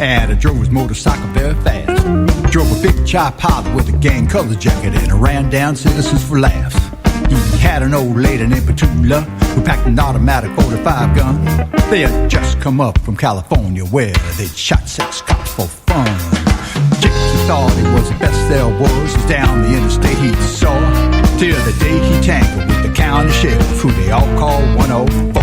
and he drove his motorcycle very fast. Drove a big chop Pilot with a gang color jacket and ran down citizens for laughs. He had an old lady named Petula who packed an automatic 45 gun. They had just come up from California where they'd shot 6 cops for fun. Jake, he thought he was the best there was, down the interstate he saw, till the day he tangled with the county sheriff, who they all call 104.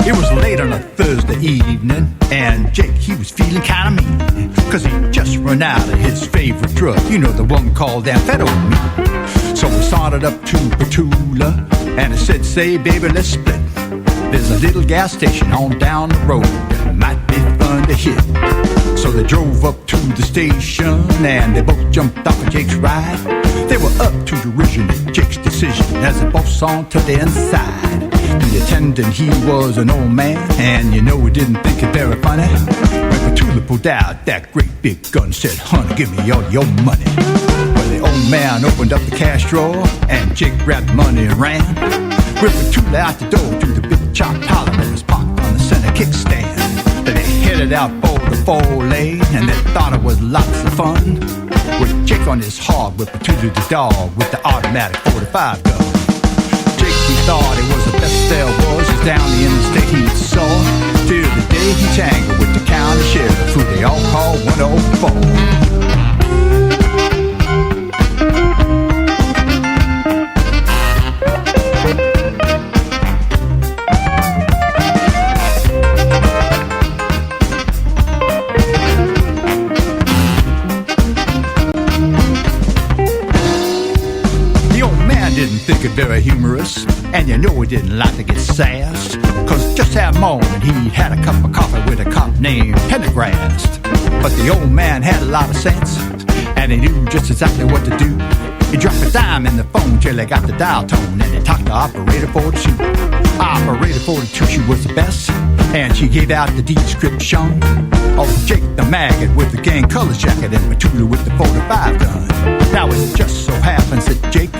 It was late on a Thursday evening, and Jake, he was feeling kinda mean, cause he just run out of his favorite drug, you know, the one called amphetamine. So he sauntered up to Petula, and he said, say baby, let's split. There's a little gas station on down the road that might be fun to hit. So they drove up to the station, and they both jumped off of Jake's ride. They were up to derision at Jake's decision as they both sauntered inside. The attendant, he was an old man, and you know he didn't think it very funny. When Petula pulled out that great big gun, said, honey, give me all your money. Well, the old man opened up the cash drawer, and Jake grabbed the money and ran. With Petula out the door to the big chop Pilot that was parked on the center kickstand. Then they headed out for the 4-lane, and they thought it was lots of fun. With Jake on his hog, with Petula the dog, with the automatic 45 gun. Jake, he thought it was the best there was, as down the interstate he saw, till the day he tangled with the county sheriff, who they all call 104. Didn't think it very humorous, and you know he didn't like to get sassed, cause just that morning he had a cup of coffee with a cop named Pendergrast. But the old man had a lot of sense, and he knew just exactly what to do. He dropped a dime in the phone till he got the dial tone, and he talked to operator 42. Operator 42, she was the best, and she gave out the description of Jake the maggot with the gang colors jacket and Petula with the 45 gun. Now it just so happens that Jake,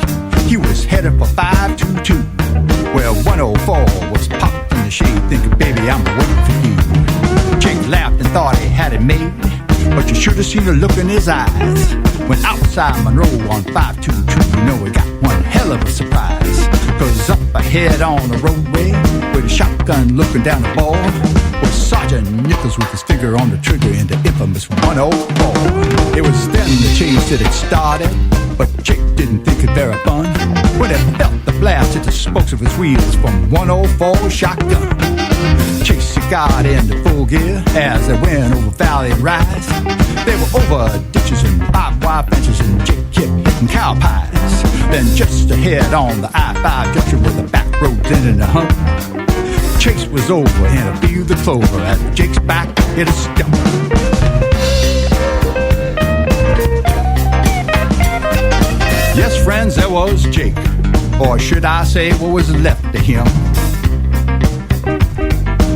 he was headed for 522, where 104 was popped in the shade, thinking, baby, I'm waiting for you. Jake laughed and thought he had it made, but you should have seen the look in his eyes when outside Monroe on 522, you know he got one hell of a surprise. Cause up ahead on the roadway, with a shotgun looking down the ball, was Sergeant Nichols with his finger on the trigger in the infamous 104. It was then the chase that it started, but Jake didn't think it very fun when he felt the blast at the spokes of his wheels from 104 shotgun. Chase got into full gear as they went over valley and rise. They were over ditches and barbed wire fences, and Jake kept hitting cow pies. Then just ahead on the I-5 junction where the back roads ended in the hump, Chase was over in a field of clover as Jake's back hit a stump. Yes, friends, there was Jake, or should I say what was left of him.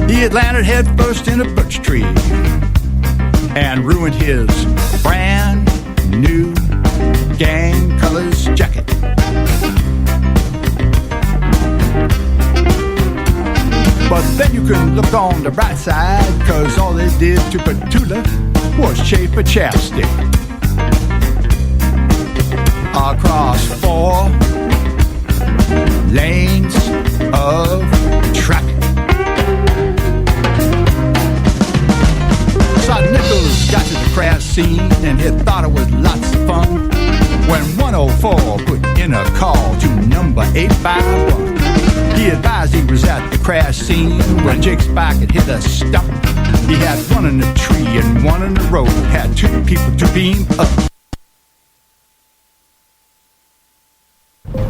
He had landed head first in a birch tree and ruined his brand new gang colors jacket. But then you can look on the bright side, cause all they did to Petula was shape a chapstick across 4 lanes of traffic. Sergeant Nichols got to the crash scene, and he thought it was lots of fun when 104 put in a call to number 851. He advised he was at the crash scene when Jake's bike had hit a stump. He had one in the tree and one in the road, had 2 people to beam up.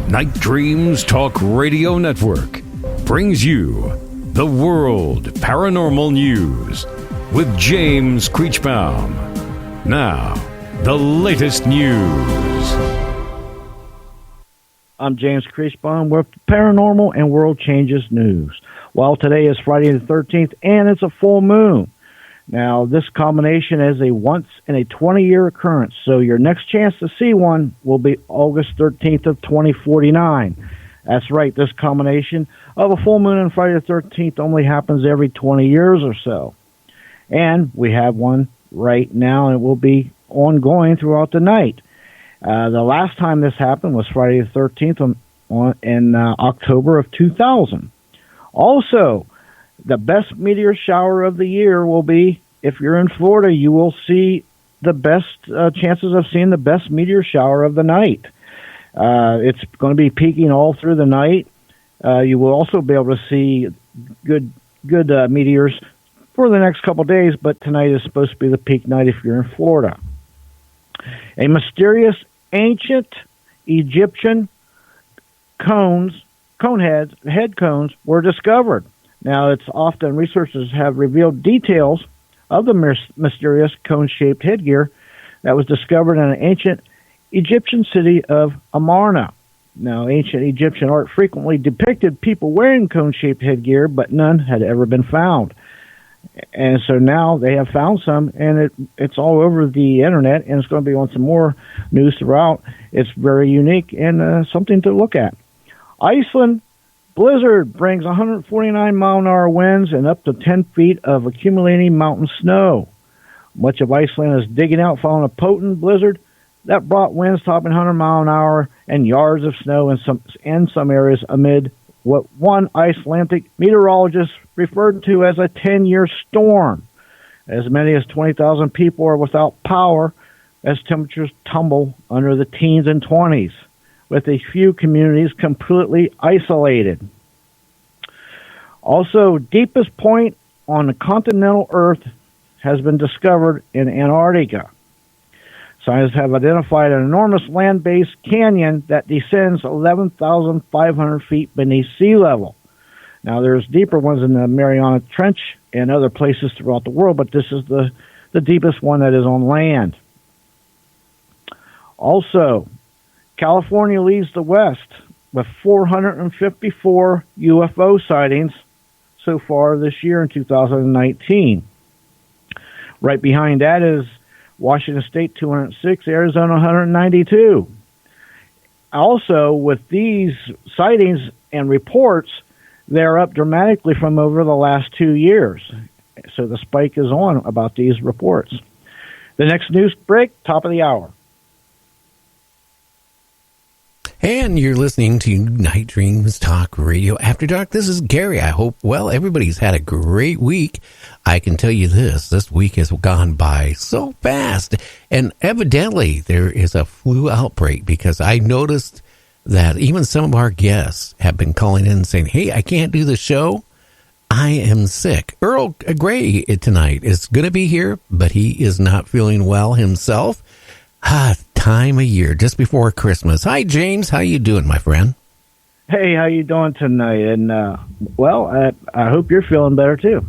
Night Dreams Talk Radio Network brings you the World Paranormal News with James Creechbaum. Now, the latest news. I'm James Creechbaum with Paranormal and World Changes News. Well, today is Friday the 13th, and it's a full moon. Now, this combination is a once in a 20-year occurrence, so your next chance to see one will be August 13th of 2049. That's right, this combination of a full moon and Friday the 13th only happens every 20 years or so. And we have one right now, and it will be ongoing throughout the night. The last time this happened was Friday the 13th in October of 2000. Also, the best meteor shower of the year will be, if you're in Florida, you will see the best chances of seeing the best meteor shower of the night. It's going to be peaking all through the night. You will also be able to see good meteors for the next couple days, but tonight is supposed to be the peak night if you're in Florida. A mysterious ancient Egyptian head cones were discovered. Now, it's often researchers have revealed details of the mysterious cone-shaped headgear that was discovered in an ancient Egyptian city of Amarna. Now, ancient Egyptian art frequently depicted people wearing cone-shaped headgear, but none had ever been found. And so now they have found some, and it's all over the internet, and it's going to be on some more news throughout. It's very unique and something to look at. Iceland blizzard brings 149-mile-an-hour winds and up to 10 feet of accumulating mountain snow. Much of Iceland is digging out following a potent blizzard that brought winds topping 100 miles an hour and yards of snow in some areas amid what one Icelandic meteorologist referred to as a 10-year storm. As many as 20,000 people are without power as temperatures tumble under the teens and 20s, with a few communities completely isolated. Also, deepest point on the continental Earth has been discovered in Antarctica. Scientists have identified an enormous land-based canyon that descends 11,500 feet beneath sea level. Now, there's deeper ones in the Mariana Trench and other places throughout the world, but this is the deepest one that is on land. Also, California leads the West with 454 UFO sightings so far this year in 2019. Right behind that is Washington State, 206, Arizona, 192. Also, with these sightings and reports, they're up dramatically from over the last 2 years. So the spike is on about these reports. The next news break, top of the hour. And you're listening to Night Dreams Talk Radio After Dark. This is Gary. I hope, everybody's had a great week. I can tell you this week has gone by so fast. And evidently there is a flu outbreak, because I noticed that even some of our guests have been calling in and saying, hey, I can't do the show. I am sick. Earl Grey tonight is going to be here, but he is not feeling well himself. Time of year, just before Christmas. Hi, James. How you doing, my friend? Hey, how you doing tonight? And, I hope you're feeling better, too.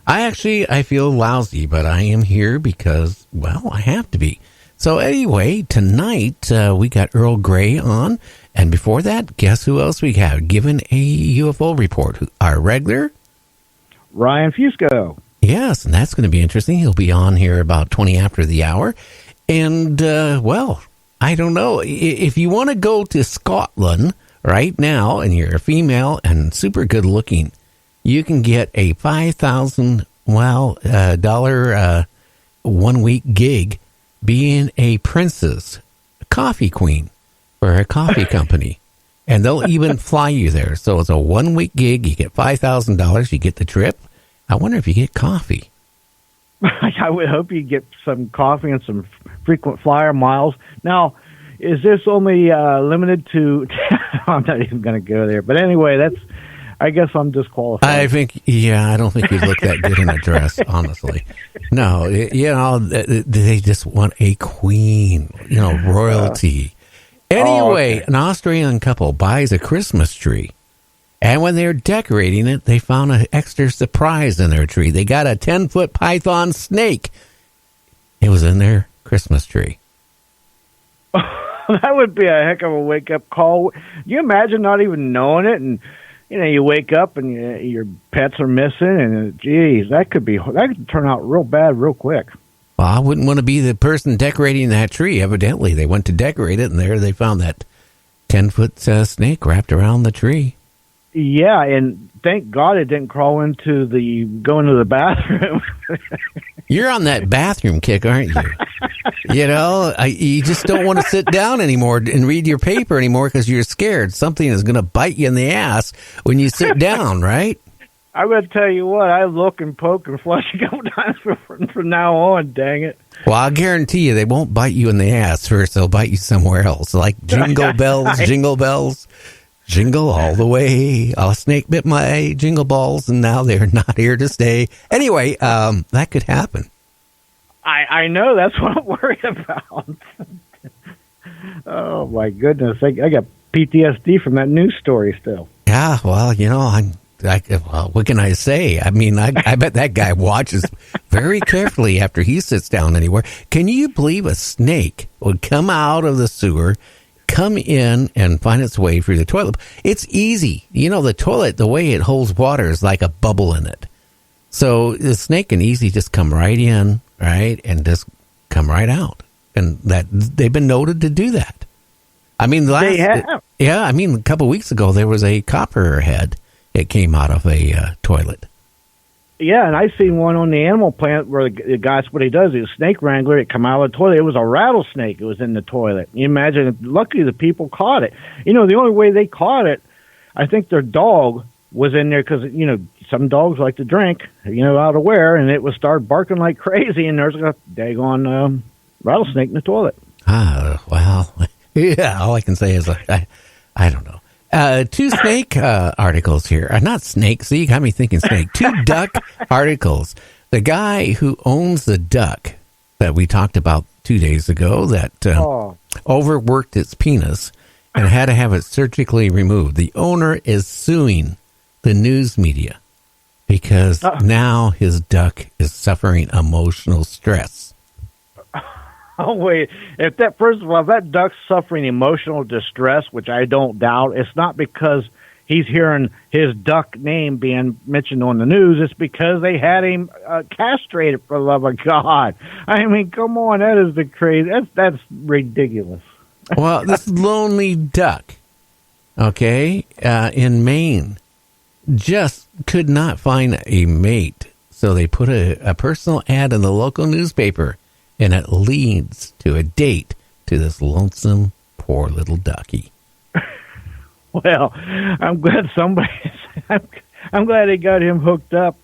I feel lousy, but I am here because, I have to be. So anyway, tonight we got Earl Grey on. And before that, guess who else we have giving a UFO report? Our regular? Ryan Fusco. Yes, and that's going to be interesting. He'll be on here about 20 after the hour. And, I don't know. If you want to go to Scotland right now and you're a female and super good looking, you can get a $5,000 1 week gig being a princess, a coffee queen for a coffee company. And they'll even fly you there. So it's a 1 week gig. You get $5,000. You get the trip. I wonder if you get coffee. I would hope you get some coffee and some frequent flyer miles. Now, is this only limited to... I'm not even going to go there. But anyway, I guess I'm disqualified. I don't think you'd look that good in a dress, honestly. No, they just want a queen, royalty. Anyway, An Australian couple buys a Christmas tree. And when they're decorating it, they found an extra surprise in their tree. They got a 10-foot python snake. It was in their Christmas tree. That would be a heck of a wake-up call. Can you imagine not even knowing it? And you wake up and your pets are missing, and geez, that could turn out real bad real quick. Well, I wouldn't want to be the person decorating that tree. Evidently, they went to decorate it, and there they found that 10-foot snake wrapped around the tree. Yeah, and thank God it didn't crawl into go into the bathroom. You're on that bathroom kick, aren't you? You just don't want to sit down anymore and read your paper anymore because you're scared something is going to bite you in the ass when you sit down, right? I'm going to tell you what, I look and poke and flush a couple times from now on, dang it. Well, I'll guarantee you they won't bite you in the ass first. They'll bite you somewhere else, like jingle bells, jingle all the way. A snake bit my jingle balls, and now they're not here to stay. Anyway, that could happen. I know, that's what I'm worried about. Oh, my goodness. I got PTSD from that news story still. Yeah, well, what can I say? I mean, I bet that guy watches very carefully after he sits down anywhere. Can you believe a snake would come out of the sewer, come in, and find its way through the toilet? It's easy. The toilet, the way it holds water is like a bubble in it. So the snake can easily just come right in, right, and just come right out. And that they've been noted to do that. I mean, they have. Yeah, I mean, a couple of weeks ago, there was a copperhead. It came out of a toilet. Yeah, and I seen one on the animal plant where the guy's what he does. He's a snake wrangler. It come out of the toilet. It was a rattlesnake. It was in the toilet. You imagine? Luckily, the people caught it. The only way they caught it, I think their dog was in there because some dogs like to drink. Out of where, and it would start barking like crazy. And there's a daggone rattlesnake in the toilet. Well, yeah. All I can say is I don't know. 2 snake articles here. Not snake. See, you got me thinking snake. 2 duck articles. The guy who owns the duck that we talked about 2 days ago that overworked its penis and had to have it surgically removed. The owner is suing the news media because now his duck is suffering emotional stress. Oh, wait. First of all, if that duck's suffering emotional distress, which I don't doubt, it's not because he's hearing his duck name being mentioned on the news. It's because they had him castrated, for the love of God. I mean, come on. That is the crazy. That's ridiculous. Well, this lonely duck, in Maine, just could not find a mate. So they put a personal ad in the local newspaper. And it leads to a date to this lonesome, poor little ducky. Well, I'm glad I'm glad they got him hooked up.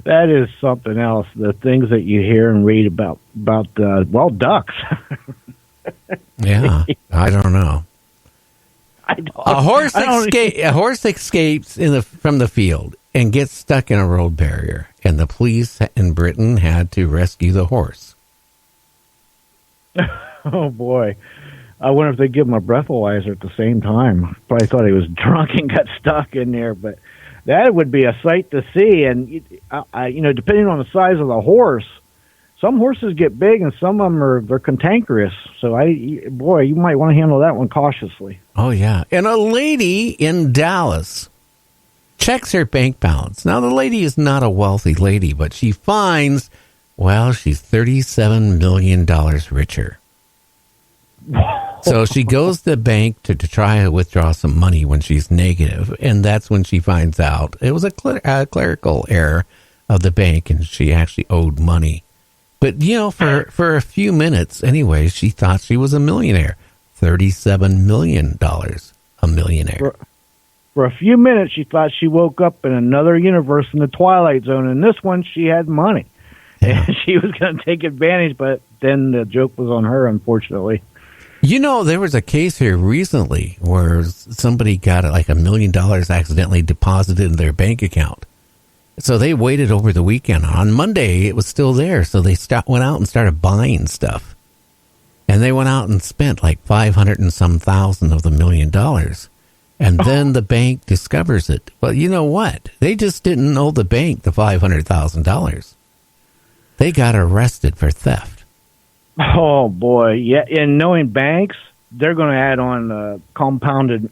That is something else. The things that you hear and read about ducks. Yeah, I don't know. A horse escapes from the field and gets stuck in a road barrier, and the police in Britain had to rescue the horse. Oh, boy. I wonder if they give him a breathalyzer at the same time. Probably thought he was drunk and got stuck in there, but that would be a sight to see. And, depending on the size of the horse, some horses get big and some of them they're cantankerous. So, you might want to handle that one cautiously. Oh, yeah. And a lady in Dallas checks her bank balance. Now, the lady is not a wealthy lady, but she finds... Well, she's $37 million richer. So she goes to the bank to try to withdraw some money when she's negative, and that's when she finds out it was a clerical error of the bank, and she actually owed money. But, for a few minutes, anyway, she thought she was a millionaire. $37 million a millionaire. For a few minutes, she thought she woke up in another universe in the Twilight Zone, and this one, she had money. And she was going to take advantage, but then the joke was on her, unfortunately. There was a case here recently where somebody got like $1 million accidentally deposited in their bank account. So they waited over the weekend. On Monday, it was still there. So they went out and started buying stuff. And they went out and spent like 500 and some thousand of the $1 million. And then the bank discovers it. Well, you know what? They just didn't owe the bank the $500,000. They got arrested for theft. Oh, boy. Yeah, and knowing banks, they're going to add on compounded